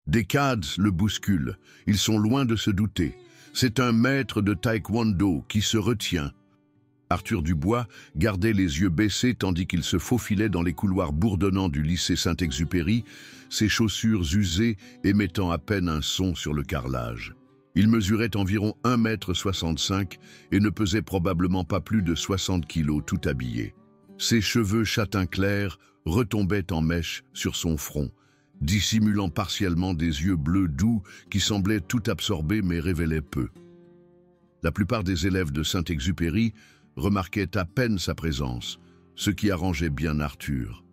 Des Cads le bousculent, ils sont loin de se douter. C'est un maître de taekwondo qui se retient. Arthur Dubois gardait les yeux baissés tandis qu'il se faufilait dans les couloirs bourdonnants du lycée Saint-Exupéry, ses chaussures usées émettant à peine un son sur le carrelage. Il mesurait environ 1,65 m et ne pesait probablement pas plus de 60 kilos tout habillé. Ses cheveux châtain clair retombaient en mèche sur son front, dissimulant partiellement des yeux bleus doux qui semblaient tout absorber mais révélaient peu. La plupart des élèves de Saint-Exupéry remarquaient à peine sa présence, ce qui arrangeait bien Arthur.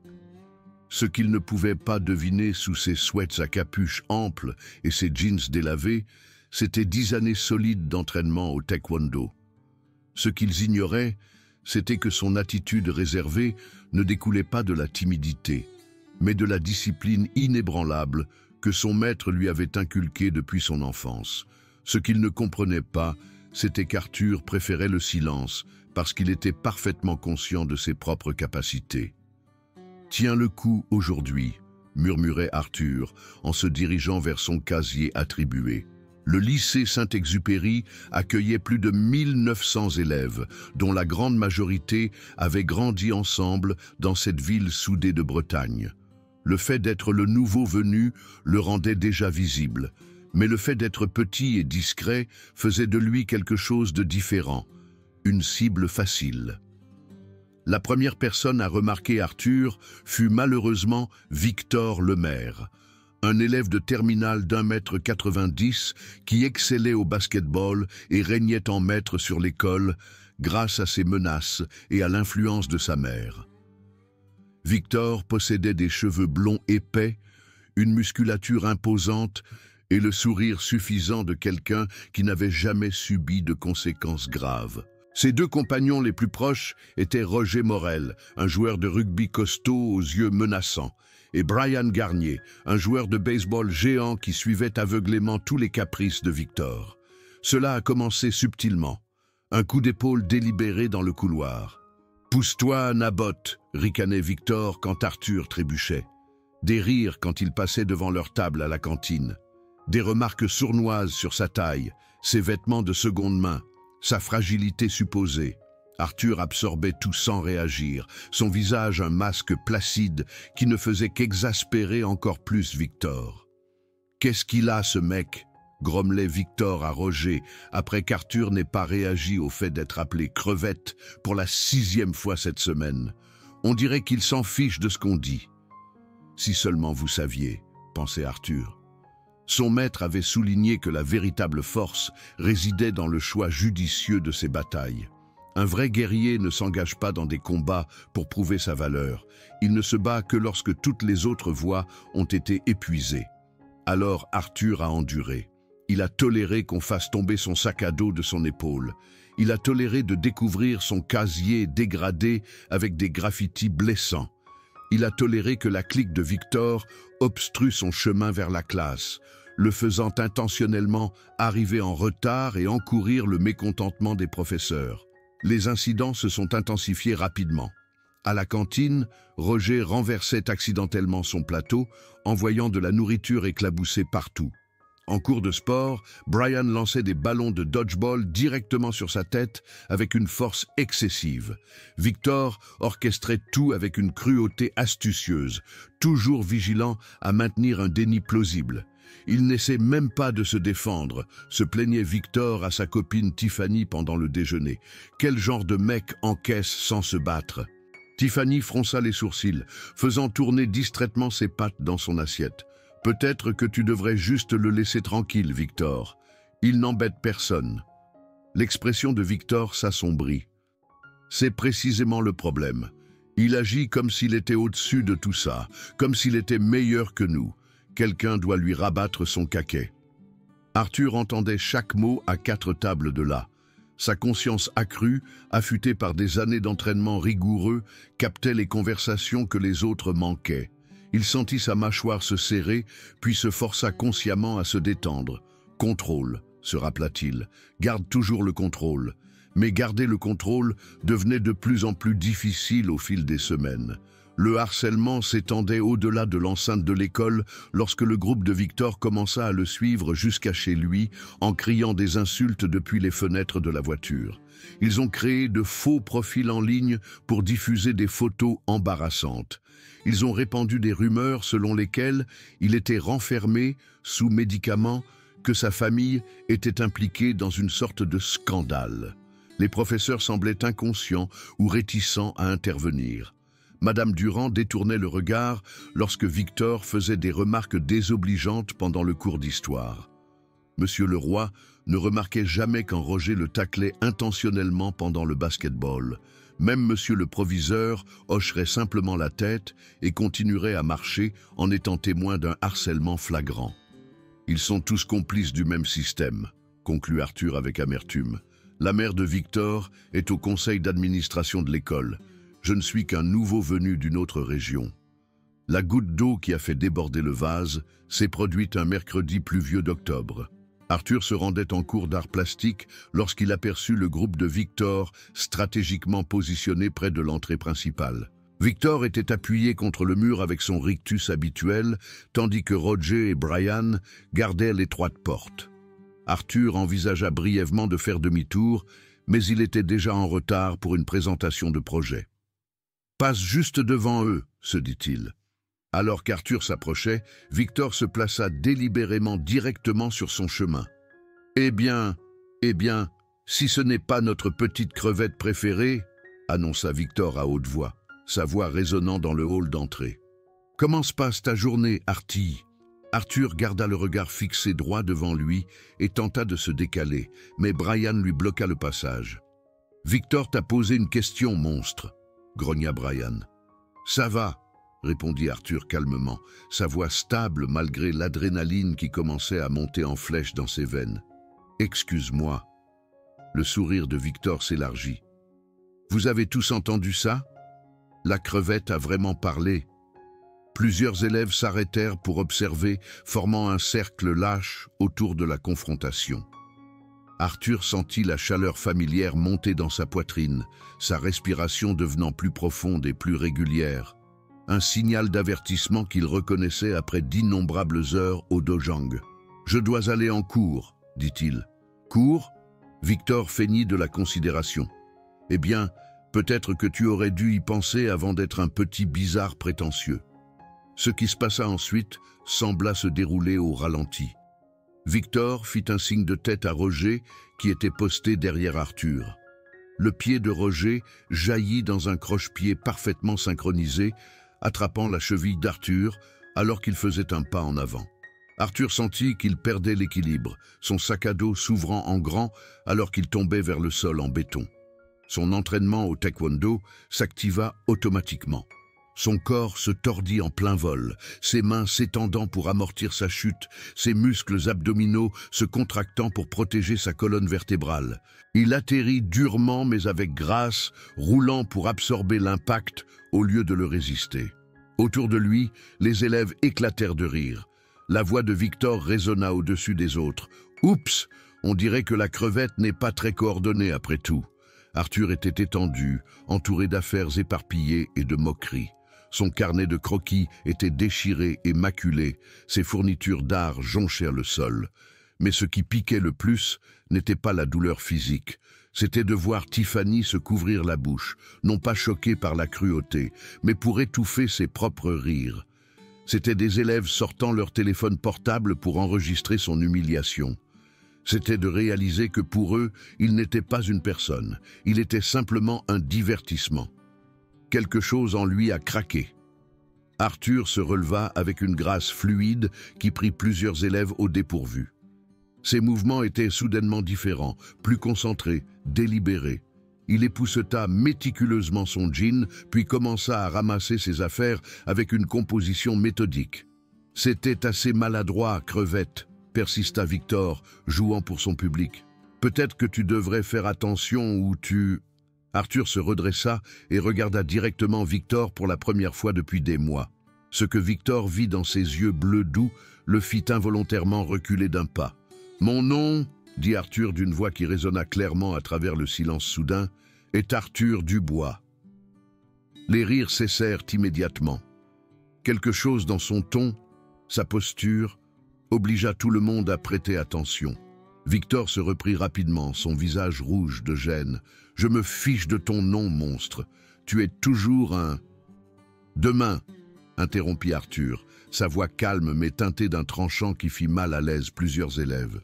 Ce qu'il ne pouvait pas deviner sous ses sweats à capuche ample et ses jeans délavés, c'était 10 années solides d'entraînement au taekwondo. Ce qu'ils ignoraient, c'était que son attitude réservée ne découlait pas de la timidité, mais de la discipline inébranlable que son maître lui avait inculquée depuis son enfance. Ce qu'il ne comprenait pas, c'était qu'Arthur préférait le silence, parce qu'il était parfaitement conscient de ses propres capacités. « Tiens le coup aujourd'hui », murmurait Arthur en se dirigeant vers son casier attribué. Le lycée Saint-Exupéry accueillait plus de 1900 élèves, dont la grande majorité avaient grandi ensemble dans cette ville soudée de Bretagne. Le fait d'être le nouveau venu le rendait déjà visible, mais le fait d'être petit et discret faisait de lui quelque chose de différent. Une cible facile. La première personne à remarquer Arthur fut malheureusement Victor Lemaire, un élève de terminale d'1,90 m qui excellait au basket-ball et régnait en maître sur l'école grâce à ses menaces et à l'influence de sa mère. Victor possédait des cheveux blonds épais, une musculature imposante et le sourire suffisant de quelqu'un qui n'avait jamais subi de conséquences graves. Ses deux compagnons les plus proches étaient Roger Morel, un joueur de rugby costaud aux yeux menaçants, et Brian Garnier, un joueur de baseball géant qui suivait aveuglément tous les caprices de Victor. Cela a commencé subtilement. Un coup d'épaule délibéré dans le couloir. « Pousse-toi, Naboth !» ricanait Victor quand Arthur trébuchait. Des rires quand il passait devant leur table à la cantine. Des remarques sournoises sur sa taille, ses vêtements de seconde main, sa fragilité supposée. Arthur absorbait tout sans réagir, son visage un masque placide qui ne faisait qu'exaspérer encore plus Victor. « Qu'est-ce qu'il a, ce mec ?» grommelait Victor à Roger, après qu'Arthur n'ait pas réagi au fait d'être appelé crevette pour la 6e fois cette semaine. On dirait qu'il s'en fiche de ce qu'on dit. « Si seulement vous saviez », pensait Arthur. Son maître avait souligné que la véritable force résidait dans le choix judicieux de ses batailles. Un vrai guerrier ne s'engage pas dans des combats pour prouver sa valeur. Il ne se bat que lorsque toutes les autres voies ont été épuisées. Alors Arthur a enduré. Il a toléré qu'on fasse tomber son sac à dos de son épaule. Il a toléré de découvrir son casier dégradé avec des graffitis blessants. Il a toléré que la clique de Victor obstrue son chemin vers la classe, le faisant intentionnellement arriver en retard et encourir le mécontentement des professeurs. Les incidents se sont intensifiés rapidement. À la cantine, Roger renversait accidentellement son plateau, envoyant de la nourriture éclaboussée partout. En cours de sport, Brian lançait des ballons de dodgeball directement sur sa tête avec une force excessive. Victor orchestrait tout avec une cruauté astucieuse, toujours vigilant à maintenir un déni plausible. Il n'essaie même pas de se défendre, se plaignait Victor à sa copine Tiffany pendant le déjeuner. Quel genre de mec encaisse sans se battre? Tiffany fronça les sourcils, faisant tourner distraitement ses pattes dans son assiette. Peut-être que tu devrais juste le laisser tranquille, Victor. Il n'embête personne. L'expression de Victor s'assombrit. C'est précisément le problème. Il agit comme s'il était au-dessus de tout ça, comme s'il était meilleur que nous. Quelqu'un doit lui rabattre son caquet. Arthur entendait chaque mot à 4 tables de là. Sa conscience accrue, affûtée par des années d'entraînement rigoureux, captait les conversations que les autres manquaient. Il sentit sa mâchoire se serrer, puis se força consciemment à se détendre. « Contrôle », se rappela-t-il. « Garde toujours le contrôle. » Mais garder le contrôle devenait de plus en plus difficile au fil des semaines. Le harcèlement s'étendait au-delà de l'enceinte de l'école lorsque le groupe de Victor commença à le suivre jusqu'à chez lui en criant des insultes depuis les fenêtres de la voiture. Ils ont créé de faux profils en ligne pour diffuser des photos embarrassantes. Ils ont répandu des rumeurs selon lesquelles il était renfermé sous médicaments, que sa famille était impliquée dans une sorte de scandale. Les professeurs semblaient inconscients ou réticents à intervenir. Madame Durand détournait le regard lorsque Victor faisait des remarques désobligeantes pendant le cours d'histoire. Monsieur Leroy ne remarquait jamais quand Roger le taclait intentionnellement pendant le basket-ball. Même monsieur le proviseur hocherait simplement la tête et continuerait à marcher en étant témoin d'un harcèlement flagrant. Ils sont tous complices du même système, conclut Arthur avec amertume. La mère de Victor est au conseil d'administration de l'école. Je ne suis qu'un nouveau venu d'une autre région. La goutte d'eau qui a fait déborder le vase s'est produite un mercredi pluvieux d'octobre. Arthur se rendait en cours d'art plastique lorsqu'il aperçut le groupe de Victor stratégiquement positionné près de l'entrée principale. Victor était appuyé contre le mur avec son rictus habituel, tandis que Roger et Brian gardaient l'étroite porte. Arthur envisagea brièvement de faire demi-tour, mais il était déjà en retard pour une présentation de projet. « Passe juste devant eux », se dit-il. Alors qu'Arthur s'approchait, Victor se plaça délibérément directement sur son chemin. « Eh bien, si ce n'est pas notre petite crevette préférée », annonça Victor à haute voix, sa voix résonnant dans le hall d'entrée. « Comment se passe ta journée, Artie ?» Arthur garda le regard fixé droit devant lui et tenta de se décaler, mais Brian lui bloqua le passage. « Victor t'a posé une question, monstre », grogna Brian. « Ça va », répondit Arthur calmement, sa voix stable malgré l'adrénaline qui commençait à monter en flèche dans ses veines. « Excuse-moi. » Le sourire de Victor s'élargit. « Vous avez tous entendu ça ? La crevette a vraiment parlé. » Plusieurs élèves s'arrêtèrent pour observer, formant un cercle lâche autour de la confrontation. Arthur sentit la chaleur familière monter dans sa poitrine, sa respiration devenant plus profonde et plus régulière. Un signal d'avertissement qu'il reconnaissait après d'innombrables heures au dojang. « Je dois aller en cours, dit-il. »« Cours ?» Victor feignit de la considération. « Eh bien, peut-être que tu aurais dû y penser avant d'être un petit bizarre prétentieux. » Ce qui se passa ensuite sembla se dérouler au ralenti. Victor fit un signe de tête à Roger qui était posté derrière Arthur. Le pied de Roger jaillit dans un croche-pied parfaitement synchronisé, attrapant la cheville d'Arthur alors qu'il faisait un pas en avant. Arthur sentit qu'il perdait l'équilibre, son sac à dos s'ouvrant en grand alors qu'il tombait vers le sol en béton. Son entraînement au taekwondo s'activa automatiquement. Son corps se tordit en plein vol, ses mains s'étendant pour amortir sa chute, ses muscles abdominaux se contractant pour protéger sa colonne vertébrale. Il atterrit durement mais avec grâce, roulant pour absorber l'impact au lieu de le résister. Autour de lui, les élèves éclatèrent de rire. La voix de Victor résonna au-dessus des autres. « Oups, on dirait que la crevette n'est pas très coordonnée après tout. » Arthur était étendu, entouré d'affaires éparpillées et de moqueries. Son carnet de croquis était déchiré et maculé, ses fournitures d'art jonchèrent le sol. Mais ce qui piquait le plus n'était pas la douleur physique, c'était de voir Tiffany se couvrir la bouche, non pas choquée par la cruauté, mais pour étouffer ses propres rires. C'étaient des élèves sortant leur téléphone portable pour enregistrer son humiliation. C'était de réaliser que pour eux, il n'était pas une personne, il était simplement un divertissement. Quelque chose en lui a craqué. Arthur se releva avec une grâce fluide qui prit plusieurs élèves au dépourvu. Ses mouvements étaient soudainement différents, plus concentrés, délibérés. Il épousseta méticuleusement son jean, puis commença à ramasser ses affaires avec une composition méthodique. « C'était assez maladroit, crevette », persista Victor, jouant pour son public. « Peut-être que tu devrais faire attention ou tu... » Arthur se redressa et regarda directement Victor pour la première fois depuis des mois. Ce que Victor vit dans ses yeux bleus doux le fit involontairement reculer d'un pas. « Mon nom, » dit Arthur d'une voix qui résonna clairement à travers le silence soudain, « est Arthur Dubois. » Les rires cessèrent immédiatement. Quelque chose dans son ton, sa posture, obligea tout le monde à prêter attention. Victor se reprit rapidement, son visage rouge de gêne. « Je me fiche de ton nom, monstre. Tu es toujours un... » « Demain, interrompit Arthur, sa voix calme mais teintée d'un tranchant qui fit mal à l'aise plusieurs élèves.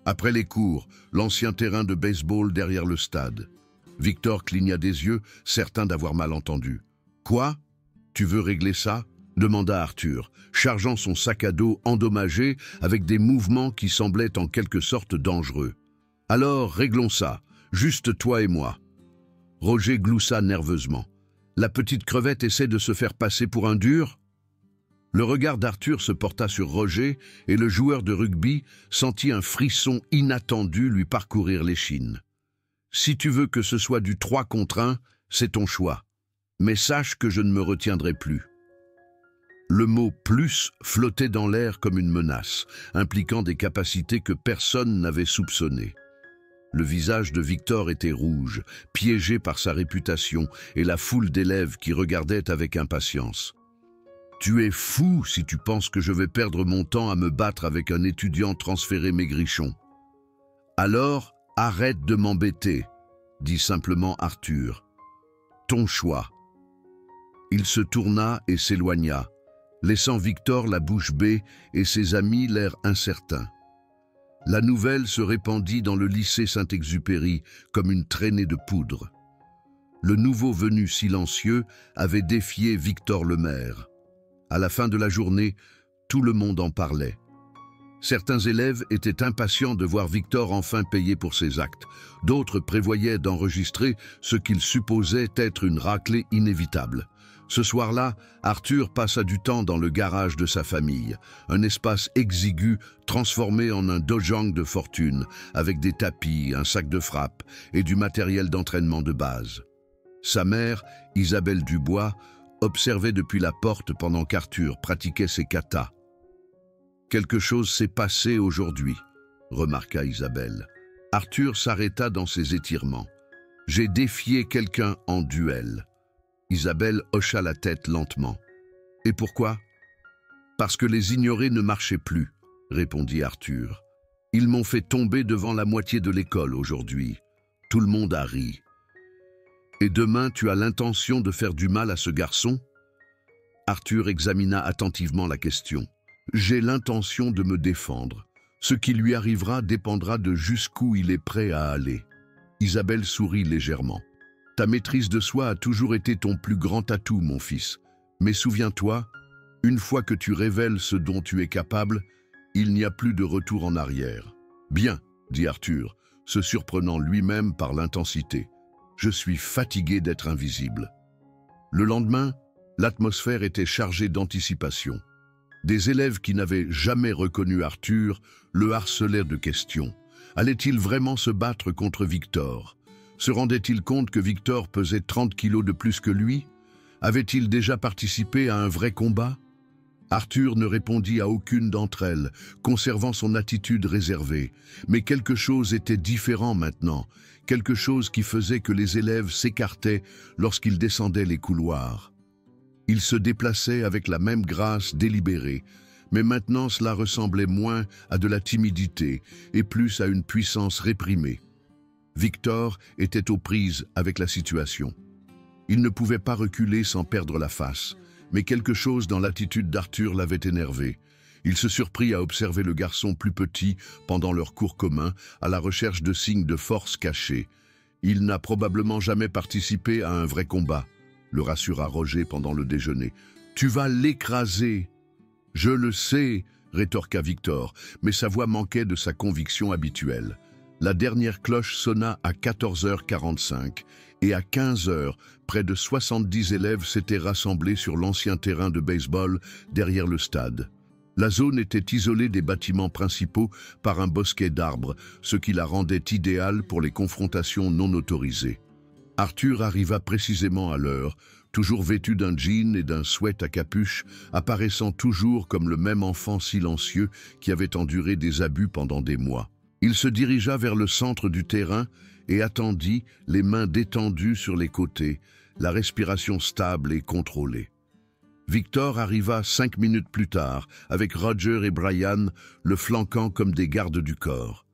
Après les cours, l'ancien terrain de baseball derrière le stade. Victor cligna des yeux, certain d'avoir mal entendu. « Quoi? Tu veux régler ça ?» demanda Arthur, chargeant son sac à dos endommagé avec des mouvements qui semblaient en quelque sorte dangereux. « Alors, réglons ça, juste toi et moi. » Roger gloussa nerveusement. « La petite crevette essaie de se faire passer pour un dur ?» Le regard d'Arthur se porta sur Roger et le joueur de rugby sentit un frisson inattendu lui parcourir l'échine. « Si tu veux que ce soit du 3 contre 1, c'est ton choix. Mais sache que je ne me retiendrai plus. » Le mot « plus » flottait dans l'air comme une menace, impliquant des capacités que personne n'avait soupçonnées. Le visage de Victor était rouge, piégé par sa réputation et la foule d'élèves qui regardaient avec impatience. « Tu es fou si tu penses que je vais perdre mon temps à me battre avec un étudiant transféré maigrichon. »« Alors, arrête de m'embêter, » dit simplement Arthur. « Ton choix. » Il se tourna et s'éloigna, laissant Victor la bouche bée et ses amis l'air incertain. La nouvelle se répandit dans le lycée Saint-Exupéry comme une traînée de poudre. Le nouveau venu silencieux avait défié Victor le maire. À la fin de la journée, tout le monde en parlait. Certains élèves étaient impatients de voir Victor enfin payer pour ses actes. D'autres prévoyaient d'enregistrer ce qu'ils supposaient être une raclée inévitable. Ce soir-là, Arthur passa du temps dans le garage de sa famille, un espace exigu transformé en un dojang de fortune, avec des tapis, un sac de frappe et du matériel d'entraînement de base. Sa mère, Isabelle Dubois, observait depuis la porte pendant qu'Arthur pratiquait ses katas. « Quelque chose s'est passé aujourd'hui, » remarqua Isabelle. Arthur s'arrêta dans ses étirements. « J'ai défié quelqu'un en duel. » Isabelle hocha la tête lentement. « Et pourquoi ?»« Parce que les ignorés ne marchaient plus, » répondit Arthur. « Ils m'ont fait tomber devant la moitié de l'école aujourd'hui. Tout le monde a ri. »« Et demain, tu as l'intention de faire du mal à ce garçon ?» Arthur examina attentivement la question. « J'ai l'intention de me défendre. Ce qui lui arrivera dépendra de jusqu'où il est prêt à aller. » Isabelle sourit légèrement. « Ta maîtrise de soi a toujours été ton plus grand atout, mon fils. Mais souviens-toi, une fois que tu révèles ce dont tu es capable, il n'y a plus de retour en arrière. »« Bien, » dit Arthur, se surprenant lui-même par l'intensité. « Je suis fatigué d'être invisible. » Le lendemain, l'atmosphère était chargée d'anticipation. Des élèves qui n'avaient jamais reconnu Arthur le harcelèrent de questions. Allait-il vraiment se battre contre Victor ? Se rendait-il compte que Victor pesait 30 kilos de plus que lui? Avait-il déjà participé à un vrai combat? Arthur ne répondit à aucune d'entre elles, conservant son attitude réservée. Mais quelque chose était différent maintenant, quelque chose qui faisait que les élèves s'écartaient lorsqu'ils descendaient les couloirs. Ils se déplaçaient avec la même grâce délibérée, mais maintenant cela ressemblait moins à de la timidité et plus à une puissance réprimée. Victor était aux prises avec la situation. Il ne pouvait pas reculer sans perdre la face, mais quelque chose dans l'attitude d'Arthur l'avait énervé. Il se surprit à observer le garçon plus petit pendant leur cours commun, à la recherche de signes de force cachés. Il n'a probablement jamais participé à un vrai combat, le rassura Roger pendant le déjeuner. « Tu vas l'écraser !»« Je le sais !» rétorqua Victor, mais sa voix manquait de sa conviction habituelle. La dernière cloche sonna à 14h45 et à 15h, près de 70 élèves s'étaient rassemblés sur l'ancien terrain de baseball derrière le stade. La zone était isolée des bâtiments principaux par un bosquet d'arbres, ce qui la rendait idéale pour les confrontations non autorisées. Arthur arriva précisément à l'heure, toujours vêtu d'un jean et d'un sweat à capuche, apparaissant toujours comme le même enfant silencieux qui avait enduré des abus pendant des mois. Il se dirigea vers le centre du terrain et attendit, les mains détendues sur les côtés, la respiration stable et contrôlée. Victor arriva 5 minutes plus tard, avec Roger et Brian le flanquant comme des gardes du corps.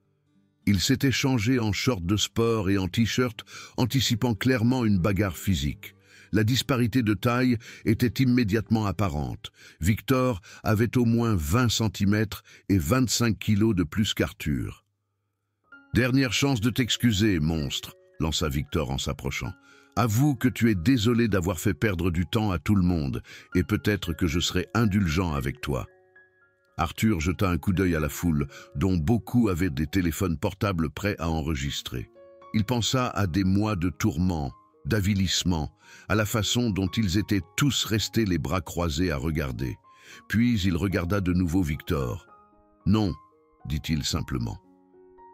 Ils s'étaient changés en shorts de sport et en t-shirt, anticipant clairement une bagarre physique. La disparité de taille était immédiatement apparente. Victor avait au moins 20 cm et 25 kilos de plus qu'Arthur. « Dernière chance de t'excuser, monstre », lança Victor en s'approchant. « Avoue que tu es désolé d'avoir fait perdre du temps à tout le monde, et peut-être que je serai indulgent avec toi. » Arthur jeta un coup d'œil à la foule, dont beaucoup avaient des téléphones portables prêts à enregistrer. Il pensa à des mois de tourments, d'avilissement, à la façon dont ils étaient tous restés les bras croisés à regarder. Puis il regarda de nouveau Victor. « Non, dit-il simplement. »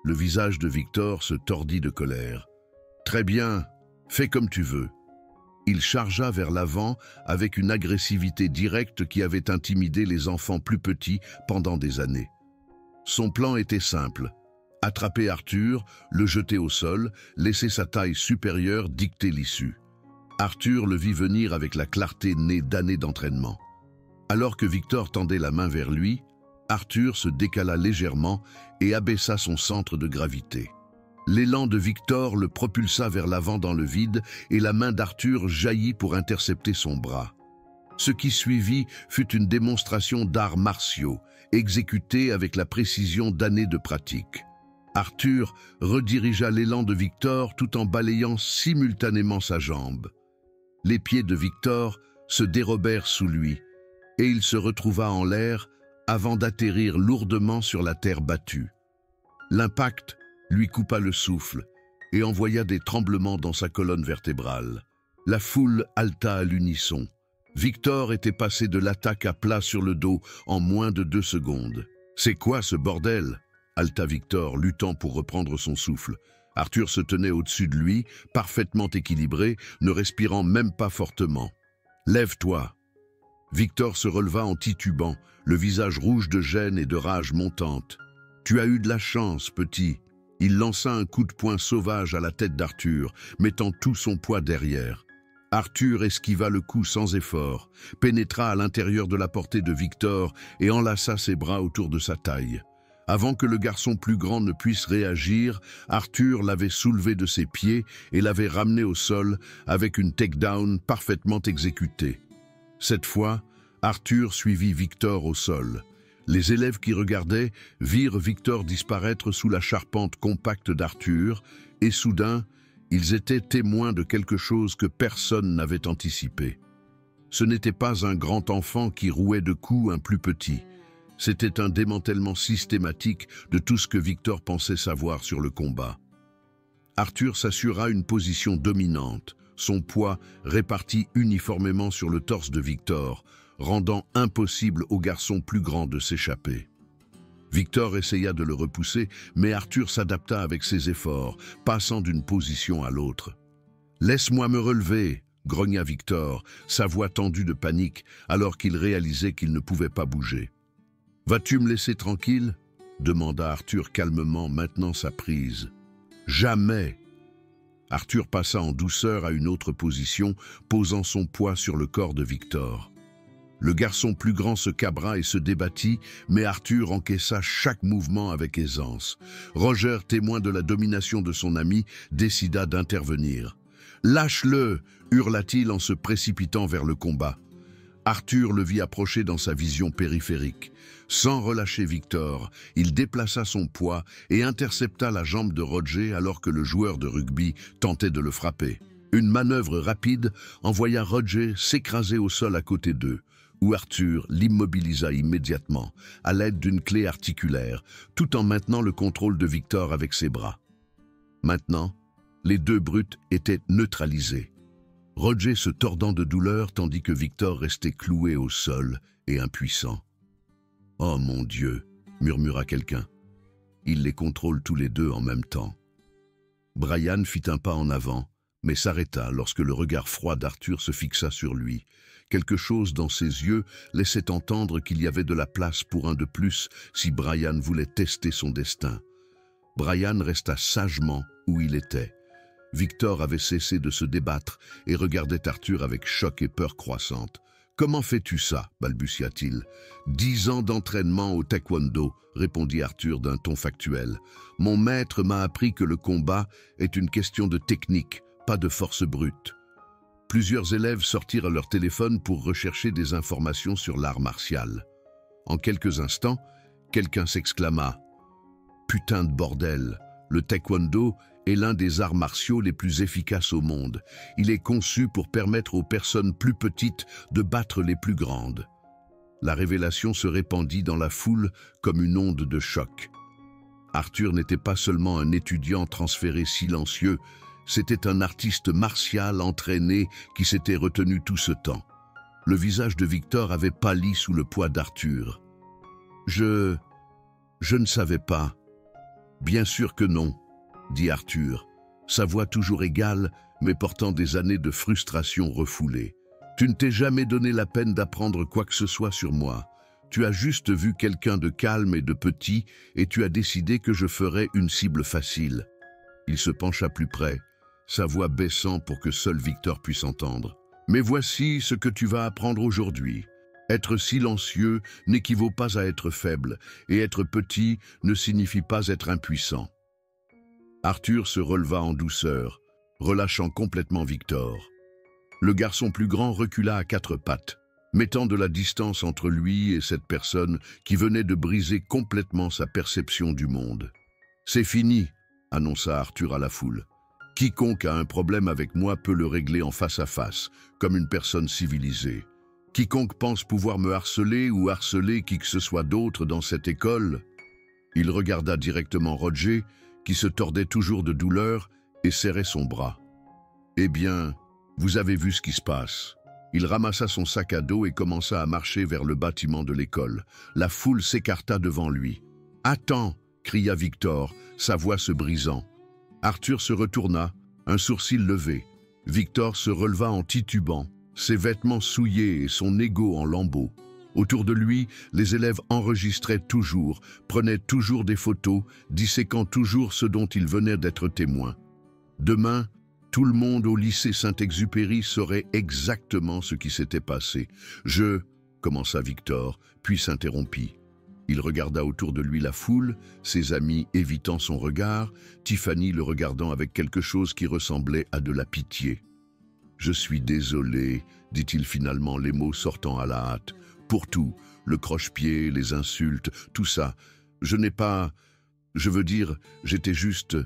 Le visage de Victor se tordit de colère. « Très bien, fais comme tu veux. » Il chargea vers l'avant avec une agressivité directe qui avait intimidé les enfants plus petits pendant des années. Son plan était simple. Attraper Arthur, le jeter au sol, laisser sa taille supérieure dicter l'issue. Arthur le vit venir avec la clarté née d'années d'entraînement. Alors que Victor tendait la main vers lui, Arthur se décala légèrement et abaissa son centre de gravité. L'élan de Victor le propulsa vers l'avant dans le vide et la main d'Arthur jaillit pour intercepter son bras. Ce qui suivit fut une démonstration d'arts martiaux, exécutée avec la précision d'années de pratique. Arthur redirigea l'élan de Victor tout en balayant simultanément sa jambe. Les pieds de Victor se dérobèrent sous lui et il se retrouva en l'air avant d'atterrir lourdement sur la terre battue. L'impact lui coupa le souffle et envoya des tremblements dans sa colonne vertébrale. La foule haleta à l'unisson. Victor était passé de l'attaque à plat sur le dos en moins de 2 secondes. « C'est quoi ce bordel ?» haleta Victor, luttant pour reprendre son souffle. Arthur se tenait au-dessus de lui, parfaitement équilibré, ne respirant même pas fortement. « Lève-toi !» Victor se releva en titubant, le visage rouge de gêne et de rage montante. « Tu as eu de la chance, petit !» Il lança un coup de poing sauvage à la tête d'Arthur, mettant tout son poids derrière. Arthur esquiva le coup sans effort, pénétra à l'intérieur de la portée de Victor et enlaça ses bras autour de sa taille. Avant que le garçon plus grand ne puisse réagir, Arthur l'avait soulevé de ses pieds et l'avait ramené au sol avec une takedown parfaitement exécutée. Cette fois, Arthur suivit Victor au sol. Les élèves qui regardaient virent Victor disparaître sous la charpente compacte d'Arthur et soudain, ils étaient témoins de quelque chose que personne n'avait anticipé. Ce n'était pas un grand enfant qui rouait de coups un plus petit. C'était un démantèlement systématique de tout ce que Victor pensait savoir sur le combat. Arthur s'assura une position dominante, son poids réparti uniformément sur le torse de Victor, rendant impossible au garçon plus grand de s'échapper. Victor essaya de le repousser, mais Arthur s'adapta avec ses efforts, passant d'une position à l'autre. « Laisse-moi me relever !» grogna Victor, sa voix tendue de panique, alors qu'il réalisait qu'il ne pouvait pas bouger. « Vas-tu me laisser tranquille ?» demanda Arthur calmement, maintenant sa prise. « Jamais !» Arthur passa en douceur à une autre position, posant son poids sur le corps de Victor. Le garçon plus grand se cabra et se débattit, mais Arthur encaissa chaque mouvement avec aisance. Roger, témoin de la domination de son ami, décida d'intervenir. « Lâche-le !» hurla-t-il en se précipitant vers le combat. Arthur le vit approcher dans sa vision périphérique. Sans relâcher Victor, il déplaça son poids et intercepta la jambe de Roger alors que le joueur de rugby tentait de le frapper. Une manœuvre rapide envoya Roger s'écraser au sol à côté d'eux, où Arthur l'immobilisa immédiatement, à l'aide d'une clé articulaire, tout en maintenant le contrôle de Victor avec ses bras. Maintenant, les deux brutes étaient neutralisés. Roger se tordant de douleur tandis que Victor restait cloué au sol et impuissant. « Oh mon Dieu !» murmura quelqu'un. Il les contrôle tous les deux en même temps. Brian fit un pas en avant, mais s'arrêta lorsque le regard froid d'Arthur se fixa sur lui. Quelque chose dans ses yeux laissait entendre qu'il y avait de la place pour un de plus si Brian voulait tester son destin. Brian resta sagement où il était. Victor avait cessé de se débattre et regardait Arthur avec choc et peur croissante. « Comment fais-tu ça » balbutia-t-il. « 10 ans d'entraînement au taekwondo » répondit Arthur d'un ton factuel. « Mon maître m'a appris que le combat est une question de technique, pas de force brute. » Plusieurs élèves sortirent leur téléphone pour rechercher des informations sur l'art martial. En quelques instants, quelqu'un s'exclama « Putain de bordel, le taekwondo est l'un des arts martiaux les plus efficaces au monde. Il est conçu pour permettre aux personnes plus petites de battre les plus grandes. » La révélation se répandit dans la foule comme une onde de choc. Arthur n'était pas seulement un étudiant transféré silencieux, c'était un artiste martial entraîné qui s'était retenu tout ce temps. Le visage de Victor avait pâli sous le poids d'Arthur. « Je ne savais pas. »« Bien sûr que non, » dit Arthur, sa voix toujours égale, mais portant des années de frustration refoulée. « Tu ne t'es jamais donné la peine d'apprendre quoi que ce soit sur moi. Tu as juste vu quelqu'un de calme et de petit, et tu as décidé que je ferais une cible facile. » Il se pencha plus près, sa voix baissant pour que seul Victor puisse entendre. « Mais voici ce que tu vas apprendre aujourd'hui. Être silencieux n'équivaut pas à être faible, et être petit ne signifie pas être impuissant. » Arthur se releva en douceur, relâchant complètement Victor. Le garçon plus grand recula à 4 pattes, mettant de la distance entre lui et cette personne qui venait de briser complètement sa perception du monde. « C'est fini !» annonça Arthur à la foule. « Quiconque a un problème avec moi peut le régler en face à face, comme une personne civilisée. Quiconque pense pouvoir me harceler ou harceler qui que ce soit d'autre dans cette école... » Il regarda directement Roger, qui se tordait toujours de douleur et serrait son bras. « Eh bien, vous avez vu ce qui se passe. » Il ramassa son sac à dos et commença à marcher vers le bâtiment de l'école. La foule s'écarta devant lui. « Attends !» cria Victor, sa voix se brisant. Arthur se retourna, un sourcil levé. Victor se releva en titubant, ses vêtements souillés et son ego en lambeaux. Autour de lui, les élèves enregistraient toujours, prenaient toujours des photos, disséquant toujours ce dont ils venaient d'être témoins. Demain, tout le monde au lycée Saint-Exupéry saurait exactement ce qui s'était passé. « commença Victor, puis s'interrompit. Il regarda autour de lui la foule, ses amis évitant son regard, Tiffany le regardant avec quelque chose qui ressemblait à de la pitié. « Je suis désolé, » dit-il finalement, les mots sortant à la hâte. « Pour tout, le croche-pied, les insultes, tout ça. Je n'ai pas... Je veux dire, j'étais juste...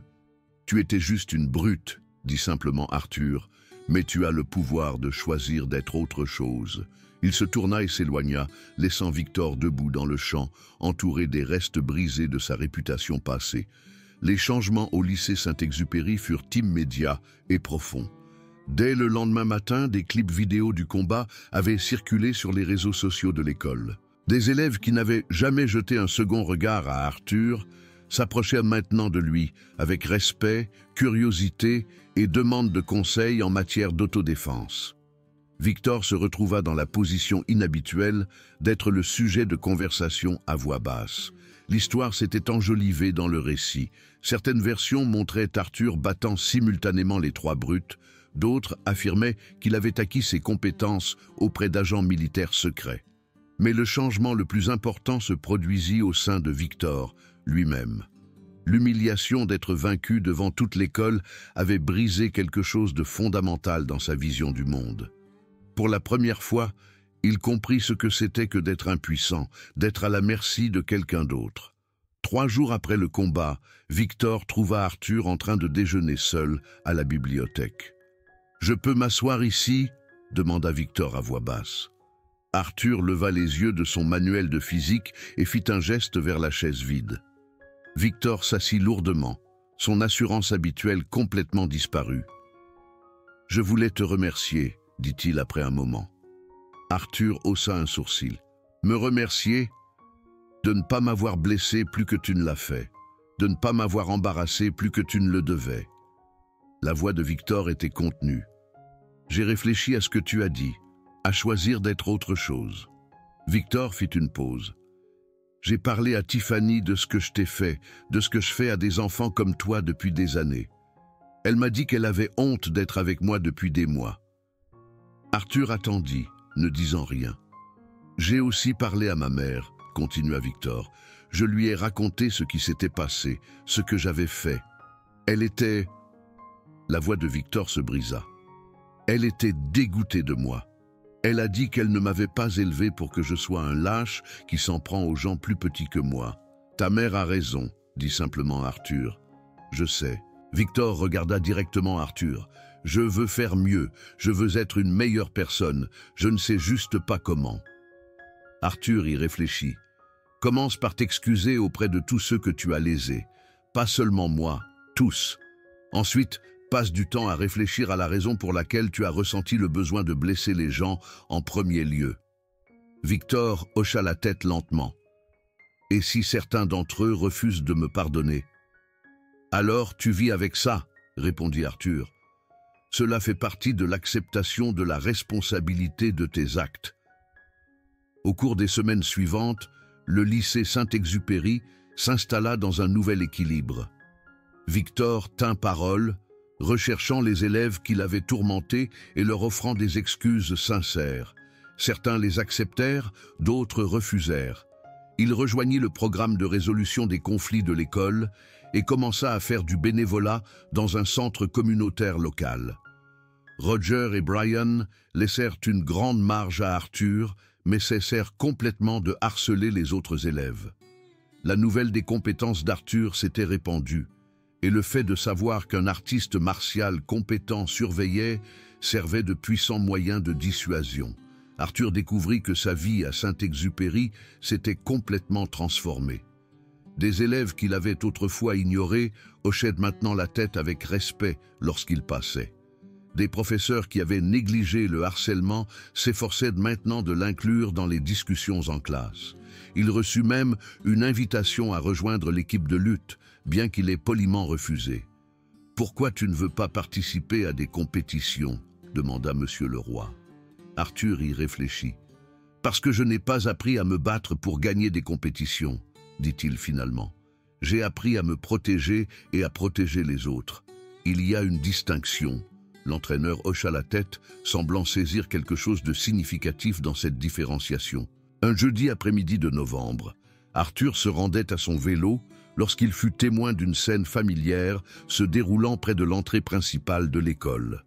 Tu étais juste une brute, » dit simplement Arthur, « mais tu as le pouvoir de choisir d'être autre chose. » Il se tourna et s'éloigna, laissant Victor debout dans le champ, entouré des restes brisés de sa réputation passée. Les changements au lycée Saint-Exupéry furent immédiats et profonds. Dès le lendemain matin, des clips vidéo du combat avaient circulé sur les réseaux sociaux de l'école. Des élèves qui n'avaient jamais jeté un second regard à Arthur s'approchèrent maintenant de lui, avec respect, curiosité et demande de conseils en matière d'autodéfense. Victor se retrouva dans la position inhabituelle d'être le sujet de conversation à voix basse. L'histoire s'était enjolivée dans le récit. Certaines versions montraient Arthur battant simultanément les 3 brutes, d'autres affirmaient qu'il avait acquis ses compétences auprès d'agents militaires secrets. Mais le changement le plus important se produisit au sein de Victor lui-même. L'humiliation d'être vaincu devant toute l'école avait brisé quelque chose de fondamental dans sa vision du monde. Pour la première fois, il comprit ce que c'était que d'être impuissant, d'être à la merci de quelqu'un d'autre. 3 jours après le combat, Victor trouva Arthur en train de déjeuner seul à la bibliothèque. « Je peux m'asseoir ici ?» demanda Victor à voix basse. Arthur leva les yeux de son manuel de physique et fit un geste vers la chaise vide. Victor s'assit lourdement, son assurance habituelle complètement disparue. « Je voulais te remercier », dit-il après un moment. Arthur haussa un sourcil. « Me remercier ? De ne pas m'avoir blessé plus que tu ne l'as fait, de ne pas m'avoir embarrassé plus que tu ne le devais. » La voix de Victor était contenue. « J'ai réfléchi à ce que tu as dit, à choisir d'être autre chose. » Victor fit une pause. « J'ai parlé à Tiffany de ce que je t'ai fait, de ce que je fais à des enfants comme toi depuis des années. Elle m'a dit qu'elle avait honte d'être avec moi depuis des mois. Arthur attendit, ne disant rien. J'ai aussi parlé à ma mère, continua Victor. Je lui ai raconté ce qui s'était passé, ce que j'avais fait. Elle était... La voix de Victor se brisa. Elle était dégoûtée de moi. Elle a dit qu'elle ne m'avait pas élevé pour que je sois un lâche qui s'en prend aux gens plus petits que moi. Ta mère a raison, dit simplement Arthur. Je sais. Victor regarda directement Arthur. Je veux faire mieux, je veux être une meilleure personne, je ne sais juste pas comment. Arthur y réfléchit. Commence par t'excuser auprès de tous ceux que tu as lésés. Pas seulement moi, tous. Ensuite, passe du temps à réfléchir à la raison pour laquelle tu as ressenti le besoin de blesser les gens en premier lieu. Victor hocha la tête lentement. Et si certains d'entre eux refusent de me pardonner? Alors tu vis avec ça, répondit Arthur. Cela fait partie de l'acceptation de la responsabilité de tes actes. Au cours des semaines suivantes, le lycée Saint-Exupéry s'installa dans un nouvel équilibre. Victor tint parole, recherchant les élèves qui l'avaient tourmenté et leur offrant des excuses sincères. Certains les acceptèrent, d'autres refusèrent. Il rejoignit le programme de résolution des conflits de l'école et commença à faire du bénévolat dans un centre communautaire local. Roger et Brian laissèrent une grande marge à Arthur, mais cessèrent complètement de harceler les autres élèves. La nouvelle des compétences d'Arthur s'était répandue, et le fait de savoir qu'un artiste martial compétent surveillait servait de puissant moyen de dissuasion. Arthur découvrit que sa vie à Saint-Exupéry s'était complètement transformée. Des élèves qu'il avait autrefois ignorés hochaient maintenant la tête avec respect lorsqu'ils passaient. Des professeurs qui avaient négligé le harcèlement s'efforçaient maintenant de l'inclure dans les discussions en classe. Il reçut même une invitation à rejoindre l'équipe de lutte, bien qu'il ait poliment refusé. « Pourquoi tu ne veux pas participer à des compétitions ?» demanda Monsieur le Roi. Arthur y réfléchit. « Parce que je n'ai pas appris à me battre pour gagner des compétitions, » dit-il finalement. « J'ai appris à me protéger et à protéger les autres. Il y a une distinction. » L'entraîneur hocha la tête, semblant saisir quelque chose de significatif dans cette différenciation. Un jeudi après-midi de novembre, Arthur se rendait à son vélo lorsqu'il fut témoin d'une scène familière se déroulant près de l'entrée principale de l'école.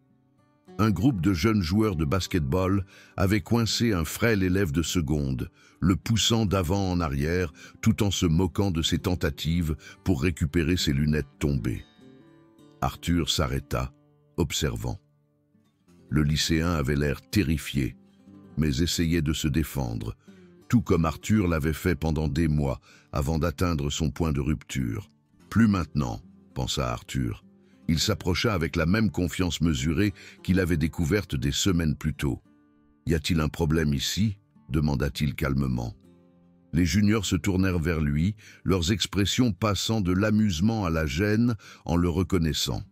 Un groupe de jeunes joueurs de basket-ball avait coincé un frêle élève de seconde, le poussant d'avant en arrière tout en se moquant de ses tentatives pour récupérer ses lunettes tombées. Arthur s'arrêta, observant. Le lycéen avait l'air terrifié, mais essayait de se défendre, tout comme Arthur l'avait fait pendant des mois avant d'atteindre son point de rupture. Plus maintenant, pensa Arthur. Il s'approcha avec la même confiance mesurée qu'il avait découverte des semaines plus tôt. « Y a-t-il un problème ici ?» demanda-t-il calmement. Les juniors se tournèrent vers lui, leurs expressions passant de l'amusement à la gêne en le reconnaissant.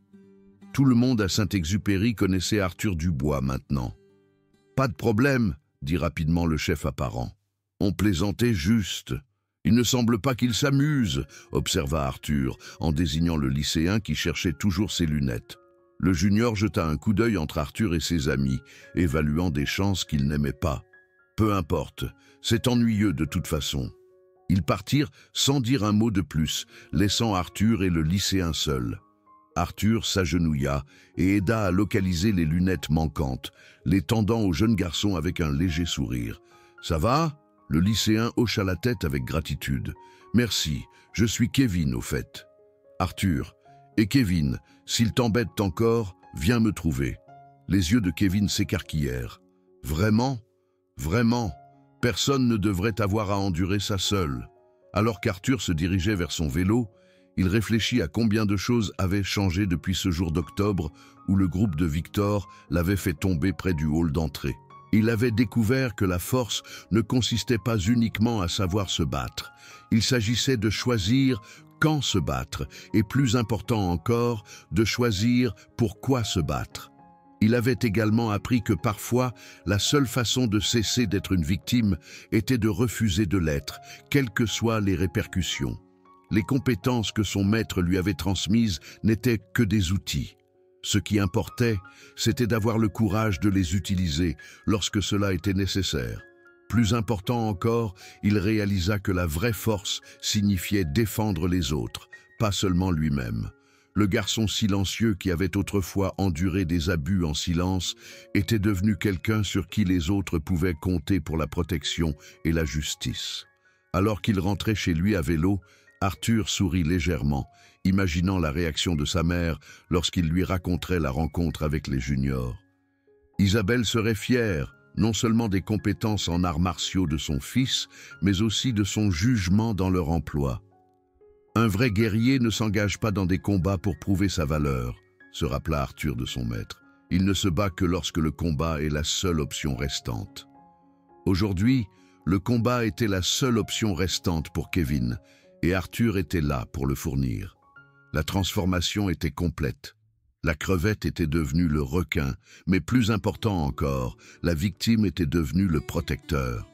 Tout le monde à Saint-Exupéry connaissait Arthur Dubois maintenant. « Pas de problème, » dit rapidement le chef apparent. « On plaisantait juste. » « Il ne semble pas qu'il s'amuse, » observa Arthur, en désignant le lycéen qui cherchait toujours ses lunettes. Le junior jeta un coup d'œil entre Arthur et ses amis, évaluant des chances qu'il n'aimait pas. Peu importe, c'est ennuyeux de toute façon. Ils partirent sans dire un mot de plus, laissant Arthur et le lycéen seuls. Arthur s'agenouilla et aida à localiser les lunettes manquantes, les tendant au jeune garçon avec un léger sourire. « Ça va ?» Le lycéen hocha la tête avec gratitude. « Merci, je suis Kevin au fait. »« Arthur, et Kevin, s'il t'embête encore, viens me trouver. » Les yeux de Kevin s'écarquillèrent. « Vraiment ? Vraiment ? Personne ne devrait avoir à endurer ça seul. » Alors qu'Arthur se dirigeait vers son vélo, il réfléchit à combien de choses avaient changé depuis ce jour d'octobre où le groupe de Victor l'avait fait tomber près du hall d'entrée. Il avait découvert que la force ne consistait pas uniquement à savoir se battre. Il s'agissait de choisir quand se battre, et plus important encore, de choisir pourquoi se battre. Il avait également appris que parfois, la seule façon de cesser d'être une victime était de refuser de l'être, quelles que soient les répercussions. Les compétences que son maître lui avait transmises n'étaient que des outils. Ce qui importait, c'était d'avoir le courage de les utiliser lorsque cela était nécessaire. Plus important encore, il réalisa que la vraie force signifiait défendre les autres, pas seulement lui-même. Le garçon silencieux qui avait autrefois enduré des abus en silence était devenu quelqu'un sur qui les autres pouvaient compter pour la protection et la justice. Alors qu'il rentrait chez lui à vélo, Arthur sourit légèrement, imaginant la réaction de sa mère lorsqu'il lui raconterait la rencontre avec les juniors. Isabelle serait fière, non seulement des compétences en arts martiaux de son fils, mais aussi de son jugement dans leur emploi. Un vrai guerrier ne s'engage pas dans des combats pour prouver sa valeur, se rappela Arthur de son maître. Il ne se bat que lorsque le combat est la seule option restante. Aujourd'hui, le combat était la seule option restante pour Kevin, et Arthur était là pour le fournir. La transformation était complète. La crevette était devenue le requin, mais plus important encore, la victime était devenue le protecteur.